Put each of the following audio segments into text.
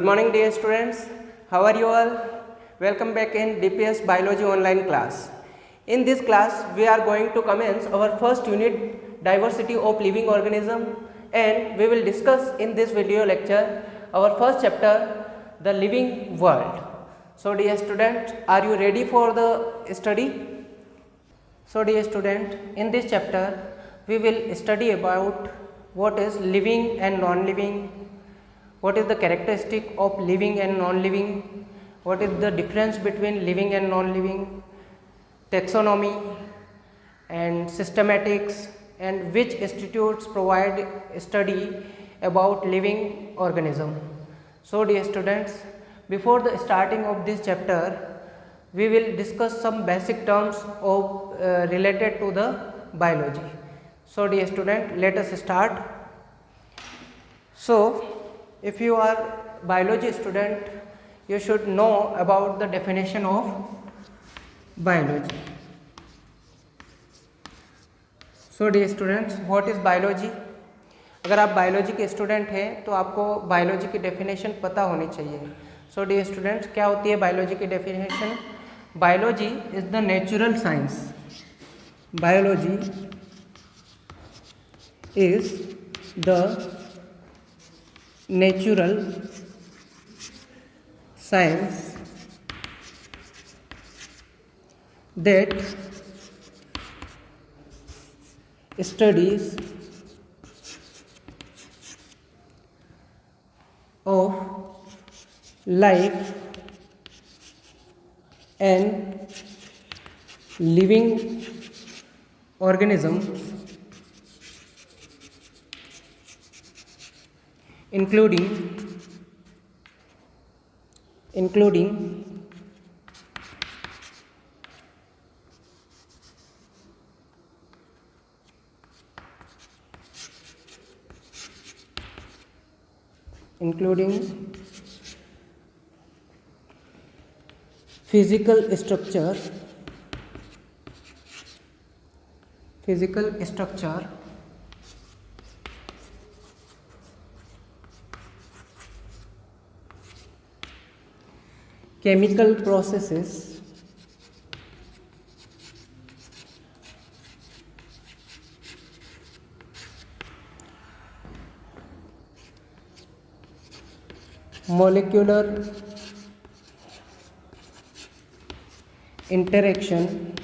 Good morning dear students, how are you all? Welcome back in DPS Biology online class. In this class we are going to commence our first unit, diversity of living organism, and we will discuss in this video lecture our first chapter, the living world. So dear student, are you ready for the study? So dear student, in this chapter we will study about what is living and non-living, what is the characteristic of living and non-living, what is the difference between living and non-living, taxonomy and systematics, and which institutes provide study about living organism. So dear students, before the starting of this chapter we will discuss some basic terms of related to the biology. So dear student, let us start. So if you are biology student, you should know about the definition of biology. So dear students, what is biology? अगर आप biology के student हैं तो आपको biology की definition पता होनी चाहिए. सो डियर स्टूडेंट्स, क्या होती है बायोलॉजी की definition? Biology is the natural science. Biology is the natural science that studies of life and living organisms, including physical structure, chemical processes, molecular interaction,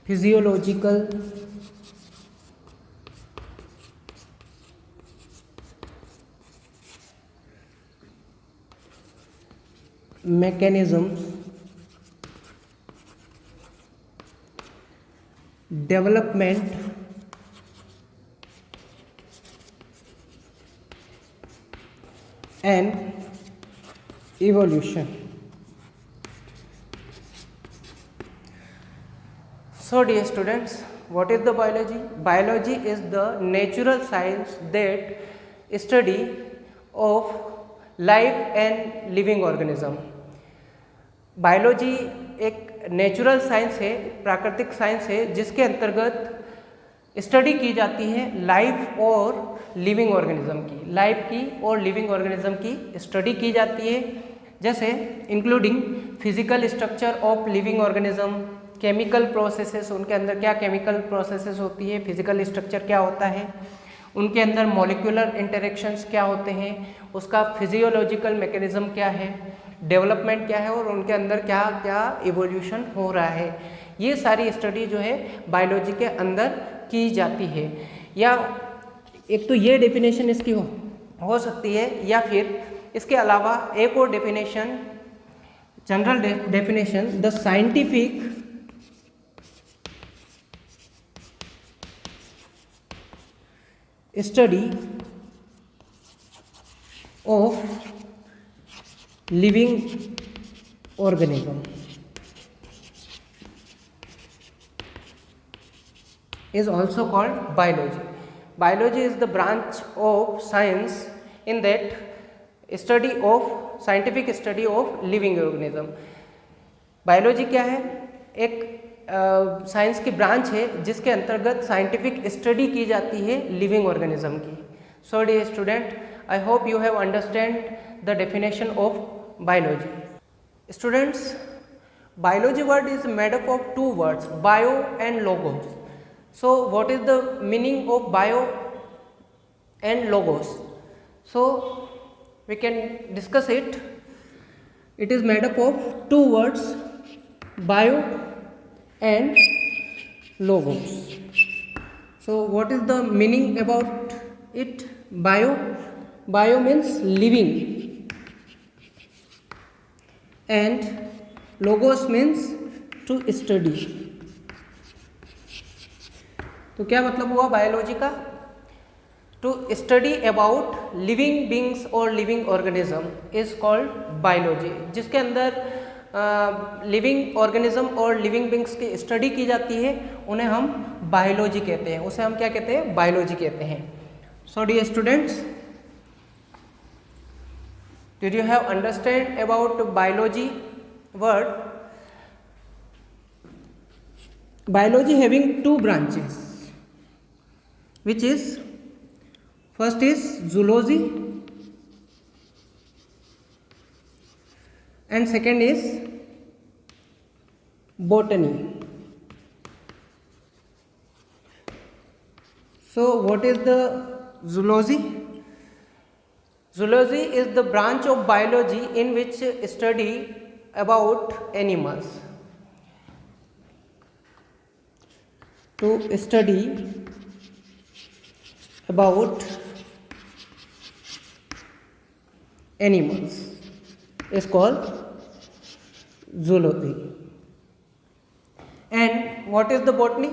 physiological mechanisms, development and evolution. So dear students, what is the biology? Biology is the natural science that study of life and living organism. Biology एक natural science है, प्राकृतिक science है, जिसके अंतर्गत study की जाती है life और लिविंग ऑर्गेनिज्म की. लाइफ की और लिविंग ऑर्गेनिज्म की स्टडी की जाती है, जैसे including physical structure of living organism, chemical processes, उनके अंदर क्या केमिकल प्रोसेसेस होती है, फिजिकल स्ट्रक्चर क्या होता है, उनके अंदर मॉलिक्यूलर इंटरेक्शंस क्या होते हैं, उसका फिजियोलॉजिकल मैकेनिज्म क्या है, डेवलपमेंट क्या है और उनके अंदर क्या क्या इवोल्यूशन हो रहा है. ये सारी स्टडी जो है बायोलॉजी के अंदर की जाती है. या एक तो ये डेफिनेशन इसकी हो सकती है, या फिर इसके अलावा एक और definition, general definition, the scientific study of living organism is also called biology. Biology is the branch of science in that study of scientific study of living organism. Biology क्या है? एक साइंस की ब्रांच है जिसके अंतर्गत scientific study की जाती है लिविंग ऑर्गेनिज्म की. So dear student, I hope you have understand the definition of biology. Students, biology word is made up of two words, bio and logos. So what is the meaning of bio and logos? So we can discuss it. It is made up of two words, bio and logos. So what is the meaning about it? Bio means living, and logos means to study. तो क्या मतलब हुआ biology का? To study about living beings और living organism is called biology. जिसके अंदर living organism और living beings की स्टडी की जाती है उन्हें हम बायोलॉजी कहते हैं. उसे हम क्या कहते हैं? बायोलॉजी कहते हैं. So dear students, did you have understand about biology word? Biology having two branches, which is first is zoology and second is botany. So what is the zoology? Zoology is the branch of biology in which study about animals. To study about animals is called zoology. And what is the botany?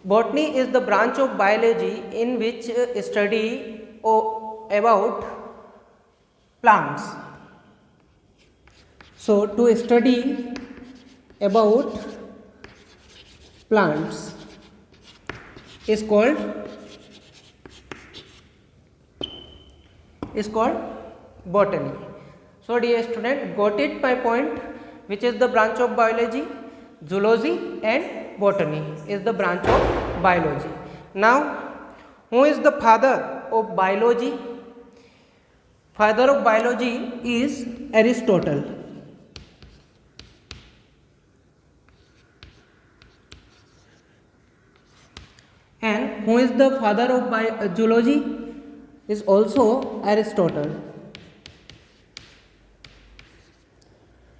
Botany is the branch of biology in which study about plants. So to study about plants is called botany. So dear student, got it my point? Which is the branch of biology? Zoology and botany is the branch of biology. Now, who is the father of biology? Father of biology is Aristotle. And who is the father of zoology? Is also Aristotle.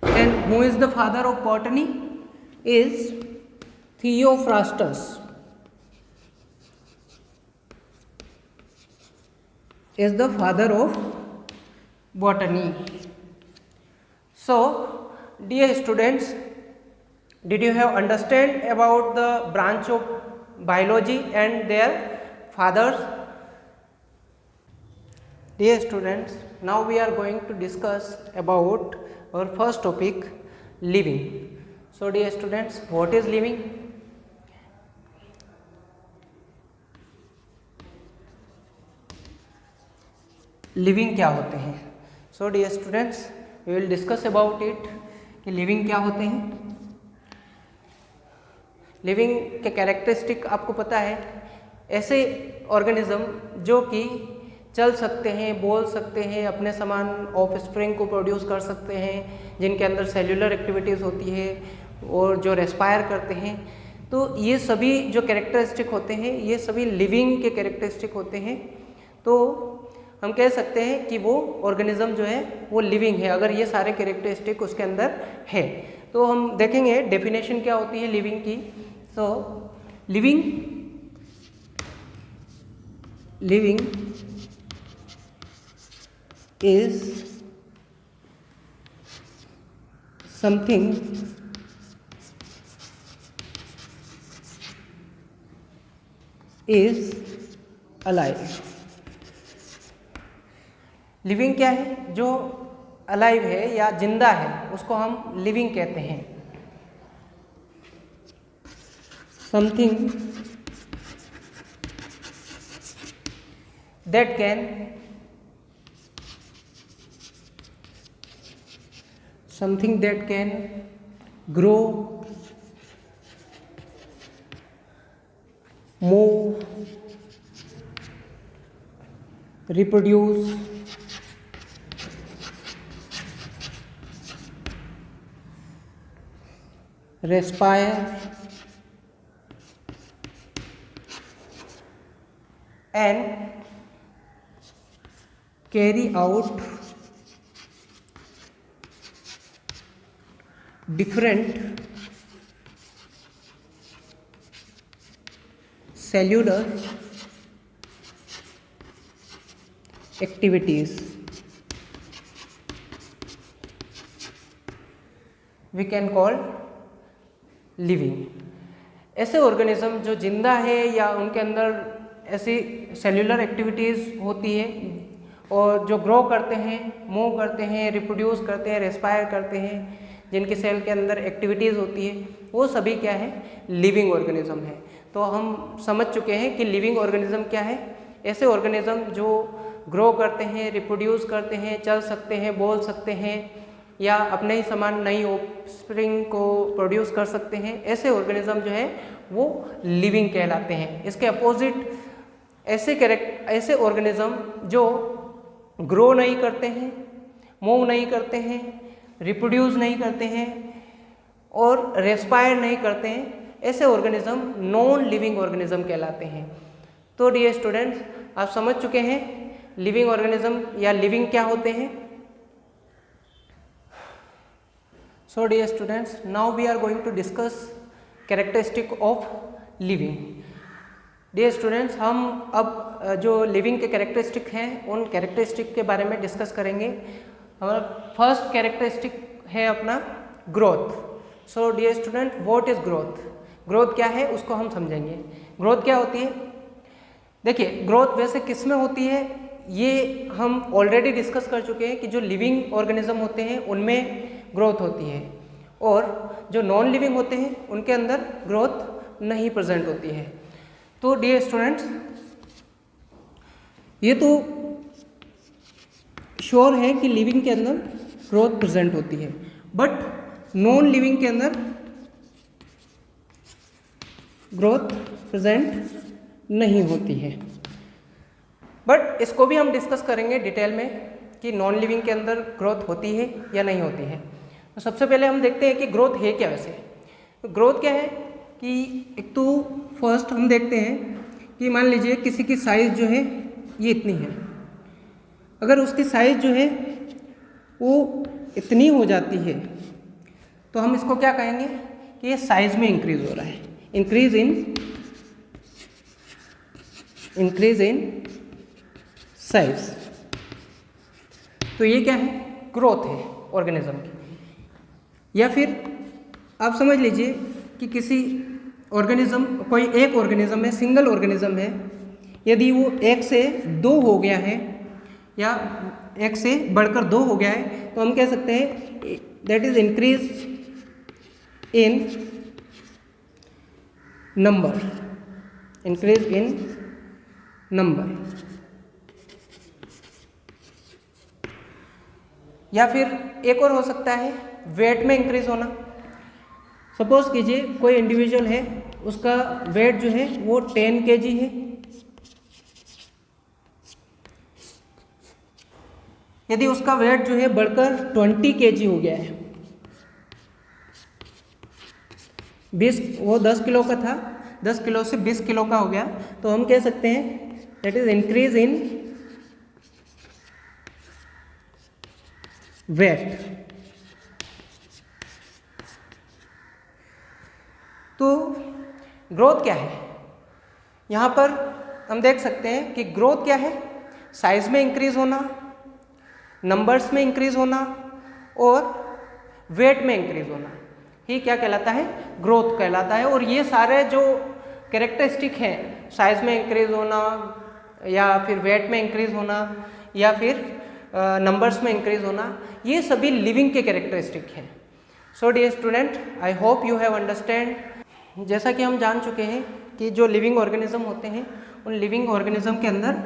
And who is the father of botany? Is Theophrastus. Is the father of botany. So dear students, did you have understand about the branch of biology and their fathers? Dear students, now we are going to discuss about our first topic, living. So dear students, what is living? Living क्या होते हैं? So dear students, we will discuss about it कि living क्या होते हैं. Living के characteristic आपको पता है, ऐसे ऑर्गेनिज्म जो कि चल सकते हैं, बोल सकते हैं, अपने समान ऑफ स्प्रिंग को प्रोड्यूस कर सकते हैं, जिनके अंदर सेल्यूलर एक्टिविटीज़ होती है और जो रेस्पायर करते हैं. तो ये सभी जो कैरेक्टरिस्टिक होते हैं ये सभी लिविंग के कैरेक्टरिस्टिक होते हैं. तो हम कह सकते हैं कि वो ऑर्गेनिज्म जो है वो लिविंग है अगर ये सारे कैरेक्टरिस्टिक उसके अंदर है. तो हम देखेंगे डेफिनेशन क्या होती है लिविंग की. So living is something is alive. Living क्या है? जो अलाइव है या जिंदा है उसको हम लिविंग कहते हैं. Something that can grow, move, reproduce, respire, and carry out different cellular activities. We can call living. ऐसे ऑर्गेनिज्म जो जिंदा है या उनके अंदर ऐसी सेल्यूलर एक्टिविटीज़ होती है और जो ग्रो करते हैं, मूव करते हैं, रिप्रोड्यूस करते हैं, रेस्पायर करते हैं, जिनकी सेल के अंदर एक्टिविटीज़ होती है, वो सभी क्या है, लिविंग ऑर्गेनिज्म है। तो हम समझ चुके हैं कि लिविंग ऑर्गेनिज्म क्या है। ऐसे ऑर्गेनिज्म जो ग्रो करते हैं, रिप्रोड्यूस करते हैं, चल सकते हैं, बोल सकते हैं या अपने ही समान नई ऑफस्प्रिंग को प्रोड्यूस कर सकते हैं, ऐसे ऑर्गेनिज्म जो है वो लिविंग कहलाते हैं। इसके अपोजिट ऐसे ऑर्गेनिज्म जो ग्रो नहीं करते हैं, मूव नहीं करते हैं, रिप्रोड्यूस नहीं करते हैं और रेस्पायर नहीं करते हैं, ऐसे ऑर्गेनिज्म नॉन लिविंग ऑर्गेनिज्म कहलाते हैं। तो डियर स्टूडेंट्स, आप समझ चुके हैं लिविंग ऑर्गेनिज्म या लिविंग क्या होते हैं। So dear students, now we are going to discuss characteristic of living. Dear students, हम अब जो लिविंग के कैरेक्टरिस्टिक हैं उन कैरेक्टरिस्टिक के बारे में डिस्कस करेंगे। हमारा फर्स्ट कैरेक्टरिस्टिक है अपना growth. So dear student, what is growth? Growth क्या है उसको हम समझेंगे। ग्रोथ क्या होती है? देखिए, ग्रोथ वैसे किस में होती है ये हम ऑलरेडी डिस्कस कर चुके हैं कि जो लिविंग ऑर्गेनिज्म होते हैं उनमें ग्रोथ होती है और जो नॉन लिविंग होते हैं उनके अंदर ग्रोथ नहीं प्रेजेंट होती है। तो डियर स्टूडेंट्स, ये तो श्योर है कि लिविंग के अंदर ग्रोथ प्रेजेंट होती है, बट नॉन लिविंग के अंदर ग्रोथ प्रेजेंट नहीं होती है। बट इसको भी हम डिस्कस करेंगे डिटेल में कि नॉन लिविंग के अंदर ग्रोथ होती है या नहीं होती है। तो सबसे पहले हम देखते हैं कि ग्रोथ है क्या। वैसे तो ग्रोथ क्या है कि एक तो फर्स्ट हम देखते हैं कि मान लीजिए किसी की साइज़ जो है ये इतनी है, अगर उसकी साइज़ जो है वो इतनी हो जाती है तो हम इसको क्या कहेंगे कि ये साइज़ में इंक्रीज हो रहा है, इंक्रीज इन साइज। तो ये क्या है? ग्रोथ है ऑर्गेनिज्म की। या फिर आप समझ लीजिए कि किसी ऑर्गेनिज्म, कोई एक ऑर्गेनिज्म है, सिंगल ऑर्गेनिज्म है, यदि वो 1 से 2 हो गया है या 1 से बढ़कर 2 हो गया है तो हम कह सकते हैं that is increase in number, increase in number. या फिर एक और हो सकता है वेट में इंक्रीज होना। सपोज कीजिए कोई इंडिविजुअल है, उसका वेट जो है वो 10 kg है, यदि उसका वेट जो है बढ़कर 20 kg हो गया है, 10 किलो का था, 10 किलो से 20 किलो का हो गया, तो हम कह सकते हैं that is increase in weight. तो ग्रोथ क्या है? यहाँ पर हम देख सकते हैं कि ग्रोथ क्या है? साइज में इंक्रीज होना, नंबर्स में इंक्रीज होना और वेट में इंक्रीज होना ही क्या कहलाता है? ग्रोथ कहलाता है। और ये सारे जो कैरेक्टरिस्टिक हैं, साइज में इंक्रीज होना या फिर वेट में इंक्रीज होना या फिर नंबर्स में इंक्रीज होना, ये सभी लिविंग के कैरेक्टरिस्टिक हैं। So dear student, I hope you have understand. जैसा कि हम जान चुके हैं कि जो लिविंग ऑर्गेनिज्म होते हैं उन लिविंग ऑर्गेनिज्म के अंदर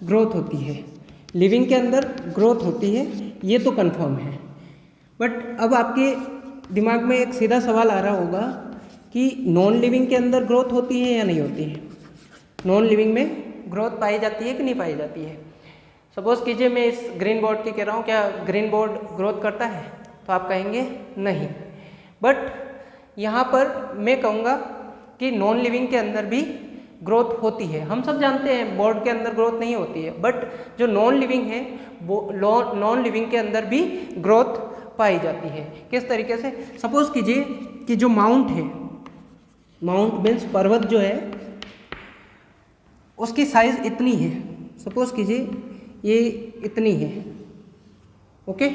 ग्रोथ होती है, लिविंग के अंदर ग्रोथ होती है, ये तो कंफर्म है। बट अब आपके दिमाग में एक सीधा सवाल आ रहा होगा कि नॉन लिविंग के अंदर ग्रोथ होती है या नहीं होती है। नॉन लिविंग में ग्रोथ पाई जाती है कि नहीं पाई जाती है? सपोज कीजिए मैं इस ग्रीन बोर्ड की कह रहा हूँ, क्या ग्रीन बोर्ड ग्रोथ करता है? तो आप कहेंगे नहीं। बट यहाँ पर मैं कहूँगा कि नॉन लिविंग के अंदर भी ग्रोथ होती है। हम सब जानते हैं बोर्ड के अंदर ग्रोथ नहीं होती है, बट जो नॉन लिविंग है वो नॉन लिविंग के अंदर भी ग्रोथ पाई जाती है। किस तरीके से? सपोज कीजिए कि जो माउंट है, माउंट मीन्स पर्वत जो है, उसकी साइज इतनी है। सपोज कीजिए ये इतनी है, ओके,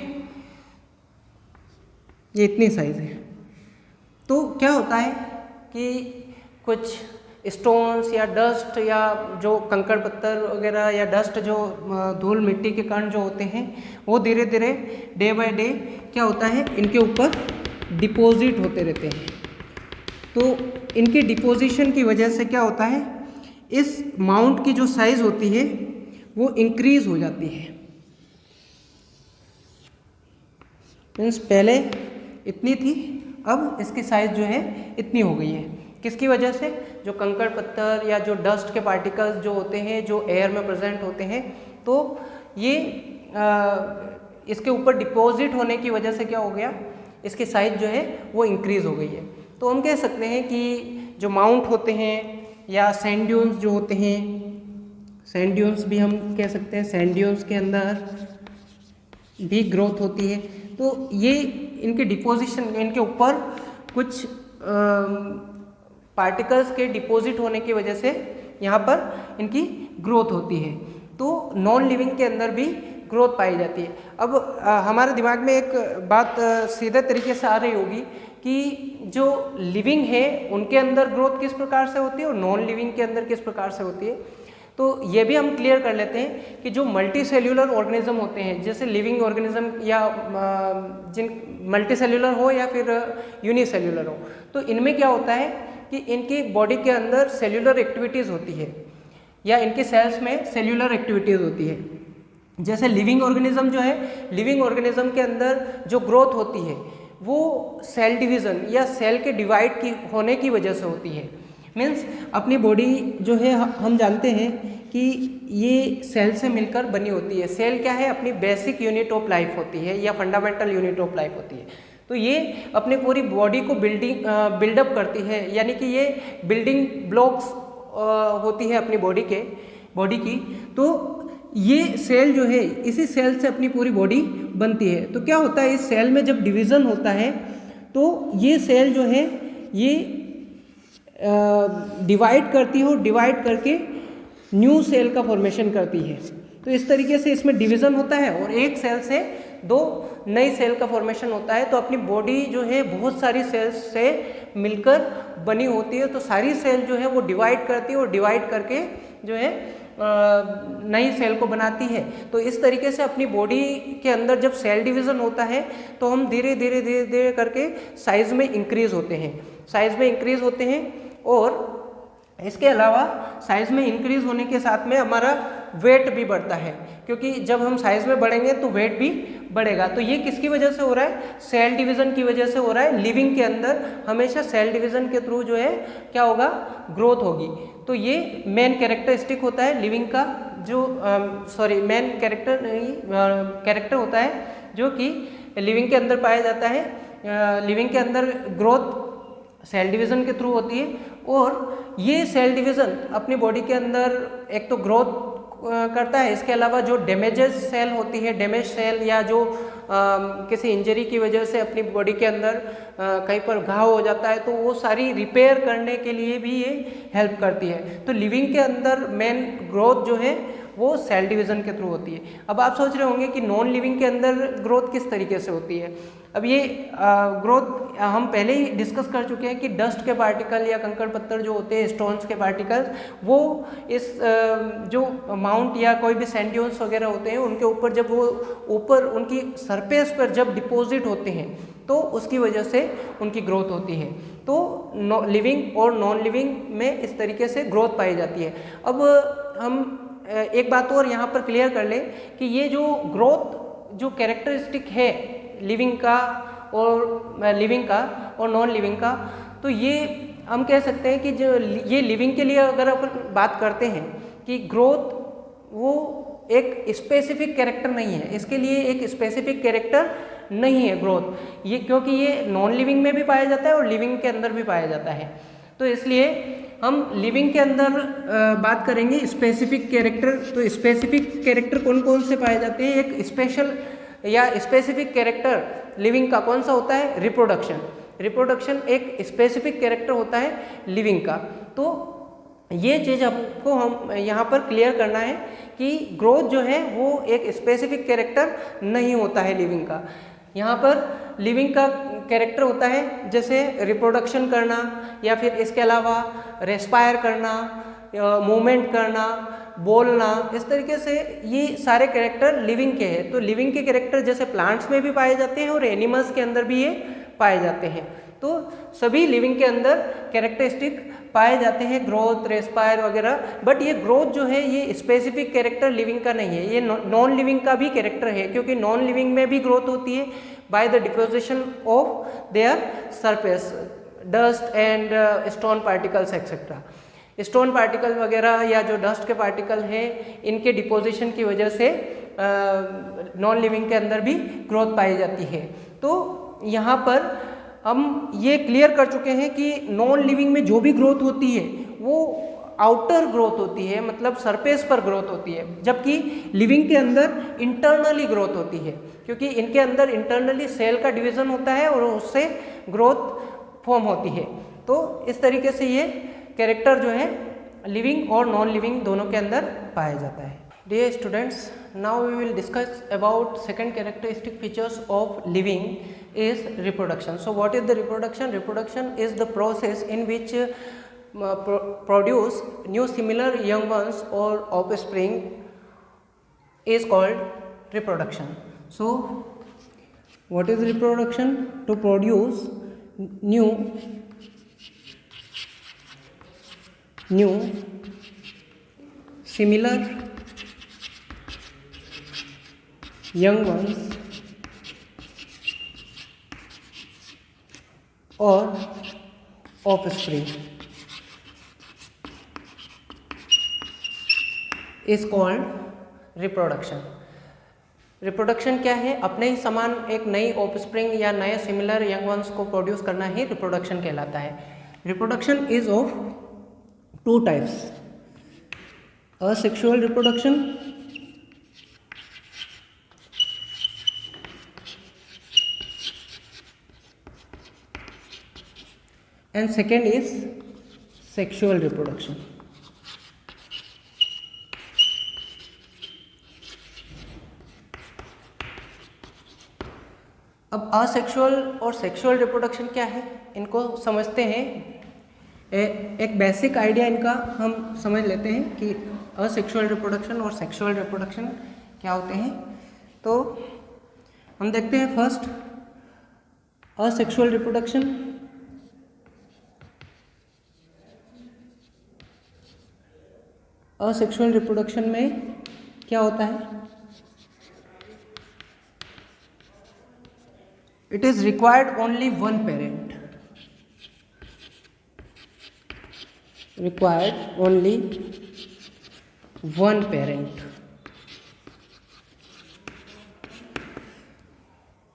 ये इतनी साइज है। तो क्या होता है कि कुछ स्टोन्स या डस्ट या जो कंकड़ पत्थर वगैरह या डस्ट, जो धूल मिट्टी के कण जो होते हैं, वो धीरे धीरे डे बाय डे क्या होता है, इनके ऊपर डिपॉजिट होते रहते हैं। तो इनके डिपोजिशन की वजह से क्या होता है, इस माउंट की जो साइज होती है वो इंक्रीज हो जाती है। मीन्स पहले इतनी थी, अब इसकी साइज जो है इतनी हो गई है। किसकी वजह से? जो कंकड़ पत्थर या जो डस्ट के पार्टिकल्स जो होते हैं, जो एयर में प्रेजेंट होते हैं, तो ये इसके ऊपर डिपॉजिट होने की वजह से क्या हो गया, इसकी साइज जो है वो इंक्रीज हो गई है। तो हम कह सकते हैं कि जो माउंट होते हैं या सैंड ड्यून्स जो होते हैं, सैंड ड्यून्स भी हम कह सकते हैं, सैंड ड्यून्स के अंदर भी ग्रोथ होती है। तो ये इनके डिपोजिशन, इनके ऊपर कुछ पार्टिकल्स के डिपॉजिट होने की वजह से यहाँ पर इनकी ग्रोथ होती है। तो नॉन लिविंग के अंदर भी ग्रोथ पाई जाती है। अब हमारे दिमाग में एक बात सीधे तरीके से आ रही होगी कि जो लिविंग है उनके अंदर ग्रोथ किस प्रकार से होती है और नॉन लिविंग के अंदर किस प्रकार से होती है। तो ये भी हम क्लियर कर लेते हैं कि जो मल्टी सेल्यूलर ऑर्गेनिज्म होते हैं, जैसे लिविंग ऑर्गेनिज्म या जिन मल्टी सेल्यूलर हो या फिर यूनिसेल्यूलर हो, तो इनमें क्या होता है कि इनकी बॉडी के अंदर सेल्यूलर एक्टिविटीज़ होती है या इनके सेल्स में सेल्यूलर एक्टिविटीज़ होती है। जैसे लिविंग ऑर्गेनिज्म जो है, लिविंग ऑर्गेनिज्म के अंदर जो ग्रोथ होती है वो सेल डिवीज़न या सेल के डिवाइड की होने की वजह से होती है। मीन्स अपनी बॉडी जो है, हम जानते हैं कि ये सेल से मिलकर बनी होती है। सेल क्या है? अपनी बेसिक यूनिट ऑफ लाइफ होती है या फंडामेंटल यूनिट ऑफ लाइफ होती है। तो ये अपनी पूरी बॉडी को बिल्डअप करती है, यानी कि ये बिल्डिंग ब्लॉक्स होती है अपनी बॉडी की। तो ये सेल जो है, इसी सेल से अपनी पूरी बॉडी बनती है। तो क्या होता है, इस सेल में जब डिवीज़न होता है तो ये सेल जो है ये डिवाइड करती है और डिवाइड करके न्यू सेल का फॉर्मेशन करती है। तो इस तरीके से इसमें डिवीज़न होता है और एक सेल से दो नई सेल का फॉर्मेशन होता है। तो अपनी बॉडी जो है बहुत सारी सेल्स से मिलकर बनी होती है। तो सारी सेल जो है वो डिवाइड करती है और डिवाइड करके जो है नई सेल को बनाती है। तो इस तरीके से अपनी बॉडी के अंदर जब सेल डिवीज़न होता है तो हम धीरे धीरे करके साइज़ में इंक्रीज़ होते हैं। और इसके अलावा साइज़ में इंक्रीज़ होने के साथ में हमारा वेट भी बढ़ता है, क्योंकि जब हम साइज़ में बढ़ेंगे तो वेट भी बढ़ेगा। तो ये किसकी वजह से हो रहा है? सेल डिवीज़न की वजह से हो रहा है। लिविंग के अंदर हमेशा सेल डिवीज़न के थ्रू जो है क्या होगा, ग्रोथ होगी। तो ये मेन कैरेक्टरिस्टिक होता है लिविंग का, जो मेन कैरेक्टर होता है जो कि लिविंग के अंदर पाया जाता है। लिविंग के अंदर ग्रोथ सेल डिवीज़न के थ्रू होती है और ये सेल डिवीज़न अपनी बॉडी के अंदर एक तो ग्रोथ करता है, इसके अलावा जो डैमेजेस सेल होती है, डैमेज सेल या जो किसी इंजरी की वजह से अपनी बॉडी के अंदर कहीं पर घाव हो जाता है तो वो सारी रिपेयर करने के लिए भी ये हेल्प करती है। तो लिविंग के अंदर मेन ग्रोथ जो है वो सेल डिवीज़न के थ्रू होती है। अब आप सोच रहे होंगे कि नॉन लिविंग के अंदर ग्रोथ किस तरीके से होती है। अब ये ग्रोथ हम पहले ही डिस्कस कर चुके हैं कि डस्ट के पार्टिकल या कंकड़ पत्थर जो होते हैं, स्टोन्स के पार्टिकल्स, वो इस जो माउंट या कोई भी सैंड ड्यून्स वगैरह होते हैं उनके ऊपर जब वो ऊपर उनकी सरफेस पर जब डिपॉजिट होते हैं तो उसकी वजह से उनकी ग्रोथ होती है। तो लिविंग और नॉन लिविंग में इस तरीके से ग्रोथ पाई जाती है। अब हम एक बात और यहाँ पर क्लियर कर लें कि ये जो ग्रोथ जो कैरेक्टरिस्टिक है लिविंग का और नॉन लिविंग का, तो ये हम कह सकते हैं कि जो ये लिविंग के लिए अगर अपन बात करते हैं कि ग्रोथ वो एक स्पेसिफिक कैरेक्टर नहीं है, इसके लिए एक स्पेसिफिक कैरेक्टर नहीं है ग्रोथ, ये क्योंकि ये नॉन लिविंग में भी पाया जाता है और लिविंग के अंदर भी पाया जाता है। तो इसलिए हम लिविंग के अंदर बात करेंगे स्पेसिफिक कैरेक्टर। तो स्पेसिफिक कैरेक्टर कौन कौन से पाए जाते हैं? एक स्पेशल या स्पेसिफिक कैरेक्टर लिविंग का कौन सा होता है? रिप्रोडक्शन। रिप्रोडक्शन एक स्पेसिफिक कैरेक्टर होता है लिविंग का। तो ये चीज़ हमको हम यहाँ पर क्लियर करना है कि ग्रोथ जो है वो एक स्पेसिफिक कैरेक्टर नहीं होता है लिविंग का। यहाँ पर लिविंग का कैरेक्टर होता है जैसे रिप्रोडक्शन करना, या फिर इसके अलावा रेस्पायर करना, मूवमेंट करना, बोलना, इस तरीके से ये सारे कैरेक्टर लिविंग के हैं। तो लिविंग के कैरेक्टर जैसे प्लांट्स में भी पाए जाते हैं और एनिमल्स के अंदर भी ये पाए जाते हैं। तो सभी लिविंग के अंदर कैरेक्टरिस्टिक पाए जाते हैं, ग्रोथ, रेस्पायर वगैरह। बट ये ग्रोथ जो है ये स्पेसिफिक कैरेक्टर लिविंग का नहीं है, ये नॉन लिविंग का भी कैरेक्टर है, क्योंकि नॉन लिविंग में भी ग्रोथ होती है by the deposition of their surface, dust and stone particles etcetera. Stone particle वगैरह या जो डस्ट के पार्टिकल हैं, इनके डिपोजिशन की वजह से नॉन लिविंग के अंदर भी ग्रोथ पाई जाती है। तो यहाँ पर हम ये क्लियर कर चुके हैं कि नॉन लिविंग में जो भी ग्रोथ होती है वो आउटर ग्रोथ होती है, मतलब सरफेस पर ग्रोथ होती है, जबकि लिविंग के अंदर इंटरनली ग्रोथ होती है, क्योंकि इनके अंदर इंटरनली सेल का डिवीज़न होता है और उससे ग्रोथ फॉर्म होती है। तो इस तरीके से ये कैरेक्टर जो है लिविंग और नॉन लिविंग दोनों के अंदर पाया जाता है। Dear students, now we will discuss about second characteristic features of living is reproduction. So what is the reproduction? Reproduction is the process in which produce new similar young ones or offspring is called reproduction. So what is reproduction? To produce new similar young ones or offspring is called reproduction. Reproduction क्या है? अपने ही समान एक नई offspring या नए similar young ones को produce करना ही रिप्रोडक्शन कहलाता है। Reproduction is of two types, asexual reproduction and second is sexual reproduction. अब असेक्सुअल और सेक्सुअल रिप्रोडक्शन क्या है, इनको समझते हैं। एक बेसिक आइडिया इनका हम समझ लेते हैं कि असेक्सुअल रिप्रोडक्शन और सेक्सुअल रिप्रोडक्शन क्या होते हैं। तो हम देखते हैं first asexual reproduction. Asexual reproduction में क्या होता है? It is required only one parent, required only one parent.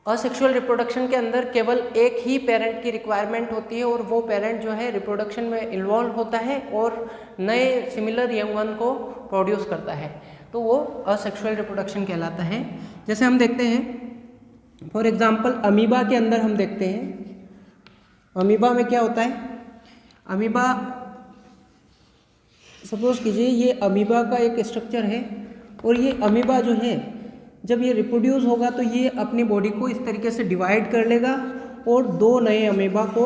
Asexual reproduction के अंदर केवल एक ही पेरेंट की रिक्वायरमेंट होती है और वो पेरेंट जो है रिप्रोडक्शन में इन्वॉल्व होता है और नए सिमिलर यंग वन को प्रोड्यूस करता है, तो वो असेक्सुअल रिप्रोडक्शन कहलाता है। जैसे हम देखते हैं फॉर एग्जांपल अमीबा के अंदर हम देखते हैं, अमीबा में क्या होता है? अमीबा, सपोज कीजिए ये अमीबा का एक स्ट्रक्चर है और ये अमीबा जो है जब ये रिप्रोड्यूस होगा तो ये अपनी बॉडी को इस तरीके से डिवाइड कर लेगा और दो नए अमीबा को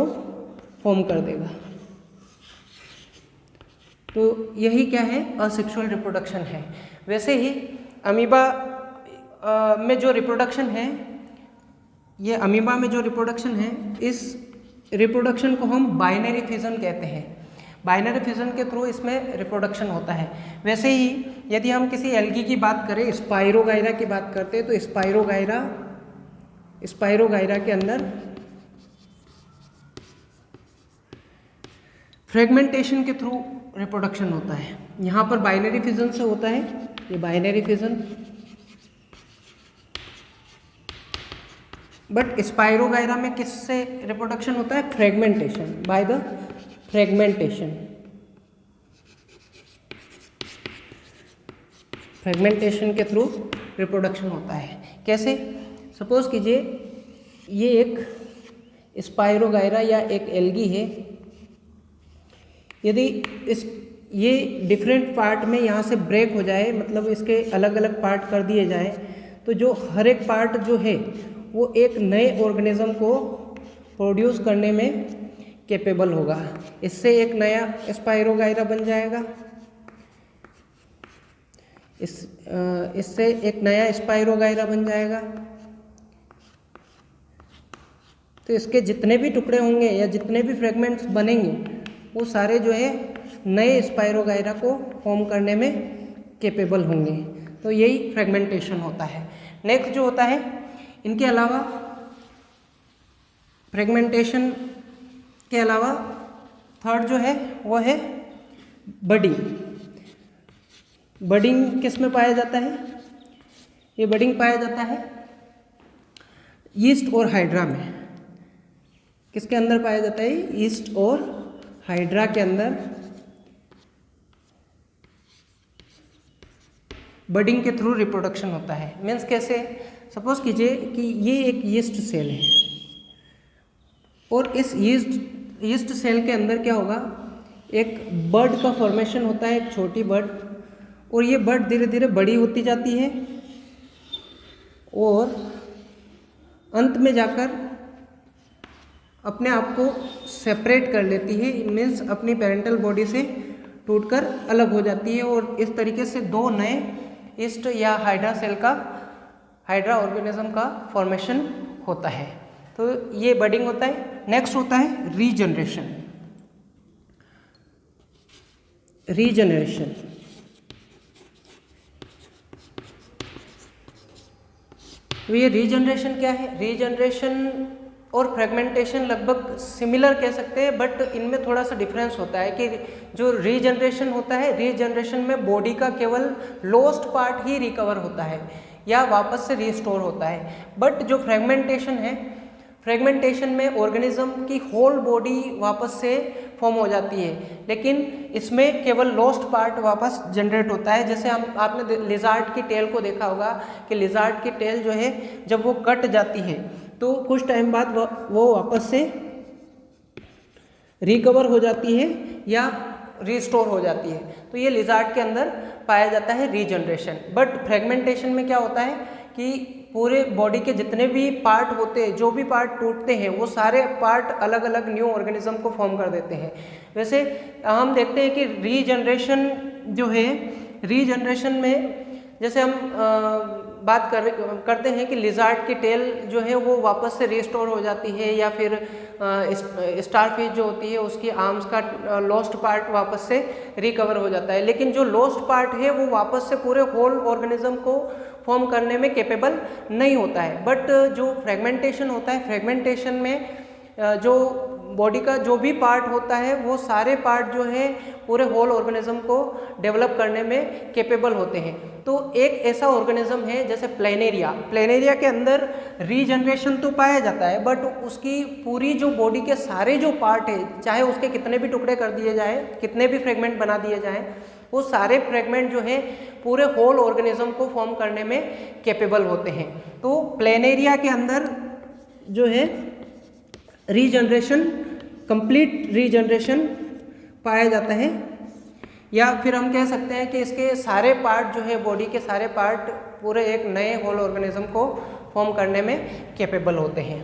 फॉर्म कर देगा। तो यही क्या है? असेक्सुअल रिप्रोडक्शन है। वैसे ही अमीबा में जो रिप्रोडक्शन है, ये अमीबा में जो रिप्रोडक्शन है, इस रिप्रोडक्शन को हम बाइनरी फिजन कहते हैं। बाइनरी फिजन के थ्रू इसमें रिप्रोडक्शन होता है। वैसे ही यदि हम किसी एल्गी की बात करें, स्पाइरोगाइरा की बात करते हैं, तो स्पाइरोगाइरा के अंदर फ्रेगमेंटेशन के थ्रू रिप्रोडक्शन होता है। यहाँ पर बाइनरी फिजन से होता है, ये बाइनरी फिजन, बट स्पाइरोगायरा में किससे रिप्रोडक्शन होता है? Fragmentation, by the fragmentation. Fragmentation के थ्रू रिप्रोडक्शन होता है। कैसे? सपोज कीजिए ये एक स्पाइरोगायरा या एक एल्गी है, यदि ये डिफरेंट पार्ट में यहाँ से ब्रेक हो जाए, मतलब इसके अलग अलग पार्ट कर दिए जाए, तो जो हर एक पार्ट जो है वो एक नए ऑर्गेनिज्म को प्रोड्यूस करने में कैपेबल होगा। इससे एक नया स्पाइरोगायरा बन जाएगा, इससे एक नया स्पाइरोगायरा बन जाएगा। तो इसके जितने भी टुकड़े होंगे या जितने भी फ्रेगमेंट्स बनेंगे वो सारे जो है नए स्पाइरोगायरा को फॉर्म करने में कैपेबल होंगे। तो यही फ्रेगमेंटेशन होता है। नेक्स्ट जो होता है, इनके अलावा फ्रेगमेंटेशन के अलावा थर्ड जो है वो है बडिंग। बडिंग किस में पाया जाता है? ये बडिंग पाया जाता है यीस्ट और हाइड्रा में। किसके अंदर पाया जाता है? यीस्ट और हाइड्रा के अंदर बडिंग के थ्रू रिप्रोडक्शन होता है। मीन्स कैसे? सपोज कीजिए कि ये एक यीस्ट सेल है और इस यीस्ट सेल के अंदर क्या होगा, एक बड का फॉर्मेशन होता है, एक छोटी बड, और ये बड धीरे धीरे बड़ी होती जाती है और अंत में जाकर अपने आप को सेपरेट कर लेती है। मीन्स अपनी पेरेंटल बॉडी से टूटकर अलग हो जाती है और इस तरीके से दो नए यीस्ट या हाइड्रा सेल का, हाइड्रा ऑर्गेनिज्म का फॉर्मेशन होता है। तो ये बडिंग होता है। नेक्स्ट होता है रीजनरेशन। रीजनरेशन तो ये रीजनरेशन क्या है? रीजनरेशन और फ्रेगमेंटेशन लगभग सिमिलर कह सकते हैं, बट इनमें थोड़ा सा डिफरेंस होता है कि जो रीजनरेशन होता है, रीजनरेशन में बॉडी का केवल लॉस्ट पार्ट ही रिकवर होता है या वापस से रिस्टोर होता है। बट जो फ्रेगमेंटेशन है, फ्रेगमेंटेशन में ऑर्गेनिज्म की होल बॉडी वापस से फॉर्म हो जाती है, लेकिन इसमें केवल लॉस्ट पार्ट वापस जनरेट होता है। जैसे आपने लिजार्ड की टेल को देखा होगा कि लिजार्ड की टेल जो है जब वो कट जाती है तो कुछ टाइम बाद वो वापस से रिकवर हो जाती है या रिस्टोर हो जाती है। तो ये लिजार्ड के अंदर पाया जाता है रीजनरेशन। बट फ्रेगमेंटेशन में क्या होता है कि पूरे बॉडी के जितने भी पार्ट होते हैं, जो भी पार्ट टूटते हैं, वो सारे पार्ट अलग अलग न्यू ऑर्गेनिज्म को फॉर्म कर देते हैं। वैसे हम देखते हैं कि रीजनरेशन जो है, रीजनरेशन में जैसे हम बात करते हैं कि लिजार्ड की टेल जो है वो वापस से रिस्टोर हो जाती है, या फिर स्टारफिश जो होती है उसकी आर्म्स का लॉस्ट पार्ट वापस से रिकवर हो जाता है। लेकिन जो लॉस्ट पार्ट है वो वापस से पूरे होल ऑर्गेनिज्म को फॉर्म करने में कैपेबल नहीं होता है। बट जो फ्रेगमेंटेशन होता है, फ्रेगमेंटेशन में जो बॉडी का जो भी पार्ट होता है वो सारे पार्ट जो है पूरे होल ऑर्गेनिज्म को डेवलप करने में कैपेबल होते हैं। तो एक ऐसा ऑर्गेनिज्म है जैसे प्लेनेरिया। प्लेनेरिया के अंदर रीजनरेशन तो पाया जाता है, बट उसकी पूरी जो बॉडी के सारे जो पार्ट है, चाहे उसके कितने भी टुकड़े कर दिए जाए, कितने भी फ्रेगमेंट बना दिए जाएं, वो सारे फ्रेगमेंट जो है पूरे होल ऑर्गेनिज्म को फॉर्म करने में कैपेबल होते हैं। तो प्लेनेरिया के अंदर जो है रीजनरेशन, कंप्लीट रीजनरेशन पाया जाता है, या फिर हम कह सकते हैं कि इसके सारे पार्ट जो है, बॉडी के सारे पार्ट पूरे एक नए होल ऑर्गेनिज्म को फॉर्म करने में कैपेबल होते हैं।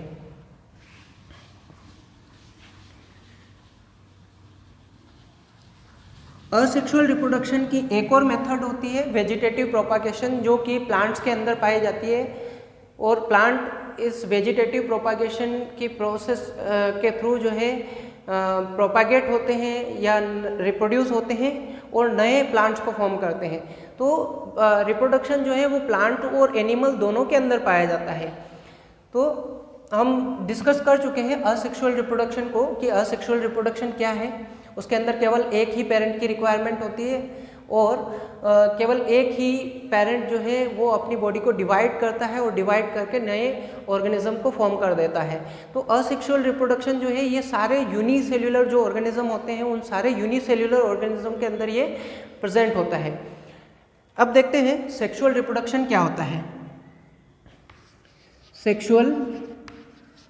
असेक्सुअल रिप्रोडक्शन की एक और मेथड होती है वेजिटेटिव प्रोपागेशन, जो कि प्लांट्स के अंदर पाई जाती है। और प्लांट इस वेजिटेटिव प्रोपागेशन की प्रोसेस के थ्रू जो है प्रोपागेट होते हैं या रिप्रोड्यूस होते हैं और नए प्लांट्स को फॉर्म करते हैं। तो रिप्रोडक्शन जो है वो प्लांट और एनिमल दोनों के अंदर पाया जाता है। तो हम डिस्कस कर चुके हैं असेक्सुअल रिप्रोडक्शन को, कि असेक्सुअल रिप्रोडक्शन क्या है उसके अंदर केवल एक ही पेरेंट की रिक्वायरमेंट होती है और केवल एक ही पेरेंट जो है वो अपनी बॉडी को डिवाइड करता है और डिवाइड करके नए ऑर्गेनिज्म को फॉर्म कर देता है। तो असेक्सुअल रिप्रोडक्शन जो है ये सारे यूनिसेल्युलर जो ऑर्गेनिज्म होते हैं उन सारे यूनिसेल्युलर ऑर्गेनिज्म के अंदर ये प्रेजेंट होता है। अब देखते हैं सेक्सुअल रिप्रोडक्शन क्या होता है। सेक्सुअल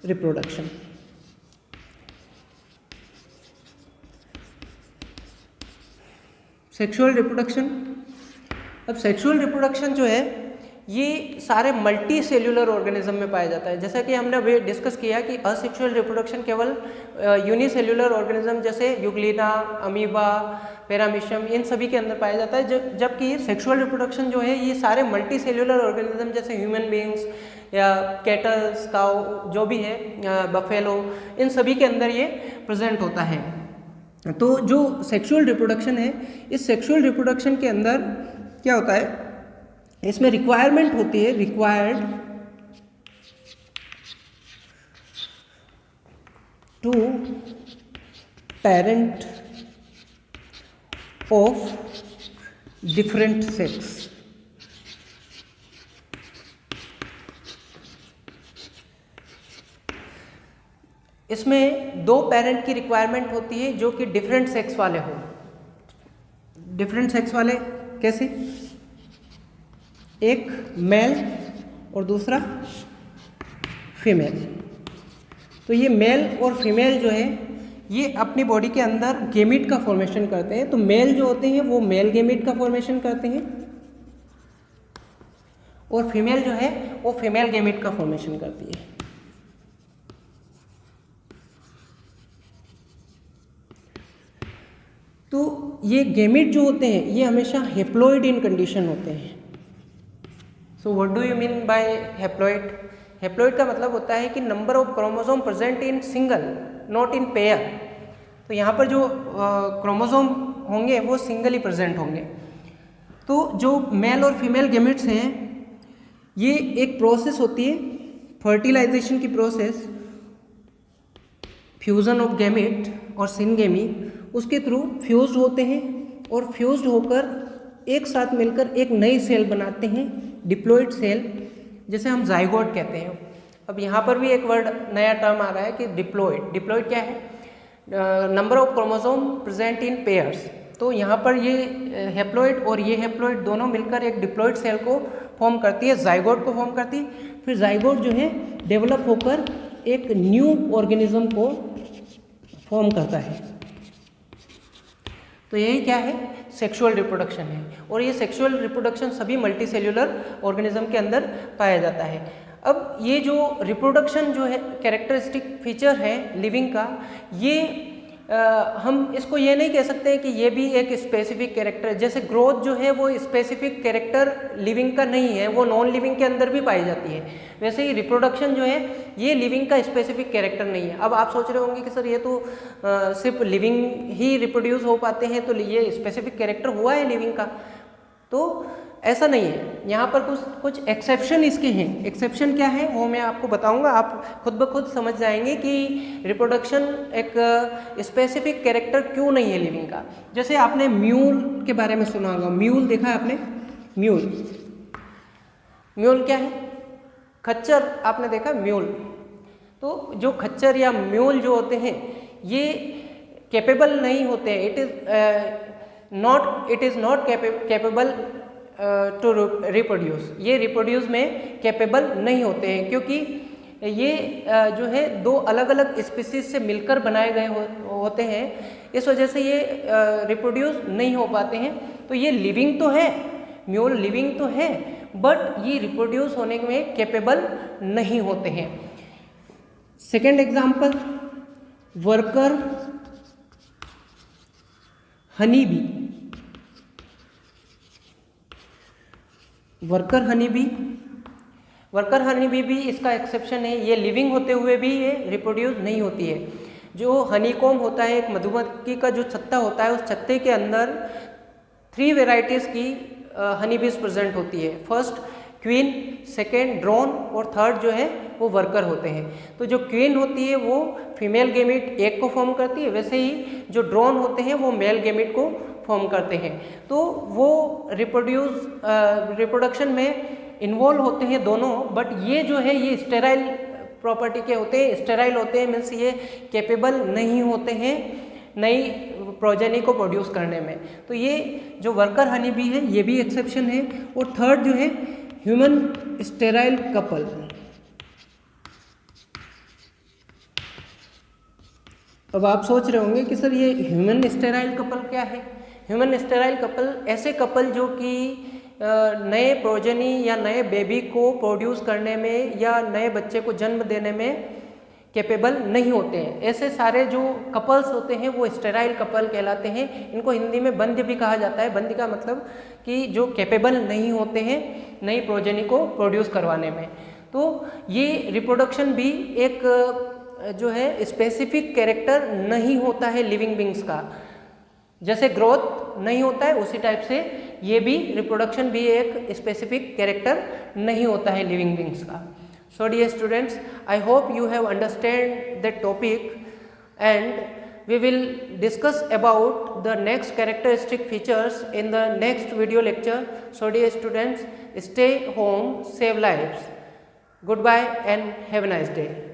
रिप्रोडक्शन, सेक्सुअल रिप्रोडक्शन, अब सेक्सुअल रिप्रोडक्शन जो है ये सारे मल्टी सेल्यूलर ऑर्गेनिज्म में पाया जाता है। जैसा कि हमने अभी डिस्कस किया कि असेक्सुअल रिप्रोडक्शन केवल यूनिसेल्यूलर ऑर्गेनिज्म जैसे यूग्लिना, अमीबा, पैरामीशियम इन सभी के अंदर पाया जाता है, जबकि सेक्सुअल रिप्रोडक्शन जो है ये सारे मल्टी सेल्यूलर ऑर्गेनिज्म जैसे ह्यूमन बींग्स या कैटल्स, काउ जो भी है, बफेलो, इन सभी के अंदर ये प्रेजेंट होता है। तो जो सेक्सुअल रिप्रोडक्शन है, इस सेक्सुअल रिप्रोडक्शन के अंदर क्या होता है, इसमें रिक्वायरमेंट होती है, required to parent of different sex. इसमें दो पेरेंट की रिक्वायरमेंट होती है जो कि डिफरेंट सेक्स वाले हो। डिफरेंट सेक्स वाले कैसे, एक मेल और दूसरा फीमेल। तो ये मेल और फीमेल जो है ये अपनी बॉडी के अंदर गेमिट का फॉर्मेशन करते हैं। तो मेल जो होते हैं वो मेल गेमिट का फॉर्मेशन करते हैं और फीमेल जो है वो फीमेल गेमिट का फॉर्मेशन करती है। तो ये गेमिट जो होते हैं ये हमेशा हेप्लॉइड इन कंडीशन होते हैं। So what do you mean by haploid? Haploid का मतलब होता है कि number of chromosome present in single not in pair. तो यहाँ पर जो क्रोमोसोम होंगे वो सिंगल ही प्रेजेंट होंगे। तो जो मेल और फीमेल गेमिट्स हैं ये एक प्रोसेस होती है फर्टिलाइजेशन की प्रोसेस, फ्यूज़न ऑफ गैमेट और सिनगेमी, उसके थ्रू फ्यूज्ड होते हैं और फ्यूज्ड होकर एक साथ मिलकर एक नई सेल बनाते हैं, डिप्लॉइड सेल, जैसे हम जाइगोट कहते हैं। अब यहाँ पर भी एक वर्ड नया टर्म आ रहा है कि डिप्लॉइड। डिप्लॉइड क्या है? Number of chromosome present in pairs. तो यहाँ पर ये हेप्लॉइड और ये हेप्लॉइड दोनों मिलकर एक डिप्लॉइड सेल को फॉर्म करती है, जाइगोट को फॉर्म करती है। फिर जाइगोट जो है डेवलप होकर एक न्यू ऑर्गेनिज्म को फॉर्म करता है। तो यही क्या है? सेक्सुअल रिप्रोडक्शन है। और ये सेक्सुअल रिप्रोडक्शन सभी मल्टी सेल्यूलर ऑर्गेनिज्म के अंदर पाया जाता है। अब ये जो रिप्रोडक्शन जो है कैरेक्टरिस्टिक फीचर है लिविंग का, ये हम इसको ये नहीं कह सकते कि ये भी एक स्पेसिफिक कैरेक्टर, जैसे ग्रोथ जो है वो स्पेसिफिक कैरेक्टर लिविंग का नहीं है, वो नॉन लिविंग के अंदर भी पाई जाती है। वैसे ही रिप्रोडक्शन जो है ये लिविंग का स्पेसिफिक कैरेक्टर नहीं है। अब आप सोच रहे होंगे कि सर ये तो सिर्फ लिविंग ही रिप्रोड्यूस हो पाते हैं, तो ये स्पेसिफिक कैरेक्टर हुआ है लिविंग का? तो ऐसा नहीं है, यहाँ पर कुछ एक्सेप्शन इसके हैं। एक्सेप्शन क्या है वो मैं आपको बताऊंगा, आप खुद ब खुद समझ जाएंगे कि रिप्रोडक्शन एक स्पेसिफिक कैरेक्टर क्यों नहीं है लिविंग का। जैसे आपने म्यूल के बारे में सुना होगा, म्यूल देखा है आपने? म्यूल, म्यूल क्या है? खच्चर आपने देखा? म्यूल। तो जो खच्चर या म्यूल जो होते हैं ये कैपेबल नहीं होते हैं, it is not capable to reproduce. ये रिप्रोड्यूस में कैपेबल नहीं होते हैं क्योंकि ये जो है दो अलग अलग स्पीसीज से मिलकर बनाए गए होते हैं, इस वजह से ये रिप्रोड्यूस नहीं हो पाते हैं। तो ये लिविंग तो है, म्यूल लिविंग तो है, बट ये रिप्रोड्यूस होने में कैपेबल नहीं होते हैं। Second example, worker honey bee. Worker honey bee, worker honey bee भी इसका एक्सेप्शन है। ये लिविंग होते हुए भी ये रिप्रोड्यूस नहीं होती है। जो हनीकॉम्ब होता है, एक मधुमक्खी का जो छत्ता होता है, उस छत्ते के अंदर 3 वेराइटीज़ की हनी बीज प्रेजेंट होती है। फर्स्ट क्वीन, सेकेंड ड्रोन और थर्ड जो है वो वर्कर होते हैं। तो जो क्वीन होती है वो फीमेल गेमिट एक को फॉर्म करती है, वैसे ही जो ड्रोन होते हैं वो मेल गेमिट को फॉर्म करते हैं। तो वो रिप्रोडक्शन में इन्वॉल्व होते हैं दोनों, बट ये जो है ये स्टेराइल प्रॉपर्टी के होते हैं, स्टेराइल होते हैं मीन्स ये कैपेबल नहीं होते हैं नई प्रोजेनी को प्रोड्यूस करने में। तो ये जो वर्कर हनी बी है ये भी एक्सेप्शन है। और थर्ड जो है ह्यूमन स्टेराइल कपल। अब आप सोच रहे होंगे कि सर ये ह्यूमन स्टेराइल कपल क्या है। ह्यूमन स्टेराइल कपल ऐसे कपल जो कि नए प्रोजेनी या नए बेबी को प्रोड्यूस करने में या नए बच्चे को जन्म देने में कैपेबल नहीं होते हैं। ऐसे सारे जो कपल्स होते हैं वो स्टेराइल कपल कहलाते हैं। इनको हिंदी में बंध्य भी कहा जाता है। बंध्य का मतलब कि जो कैपेबल नहीं होते हैं नई प्रोजेनी को प्रोड्यूस करवाने में। तो ये रिप्रोडक्शन भी एक जो है स्पेसिफिक कैरेक्टर नहीं होता है लिविंग बींग्स का। जैसे ग्रोथ नहीं होता है उसी टाइप से ये भी रिप्रोडक्शन भी एक स्पेसिफिक कैरेक्टर नहीं होता है लिविंग बींग्स का। So dear students, I hope you have understand the topic, and we will discuss about the next characteristic features in the next video lecture. So dear students, stay home, save lives. Goodbye and have a nice day.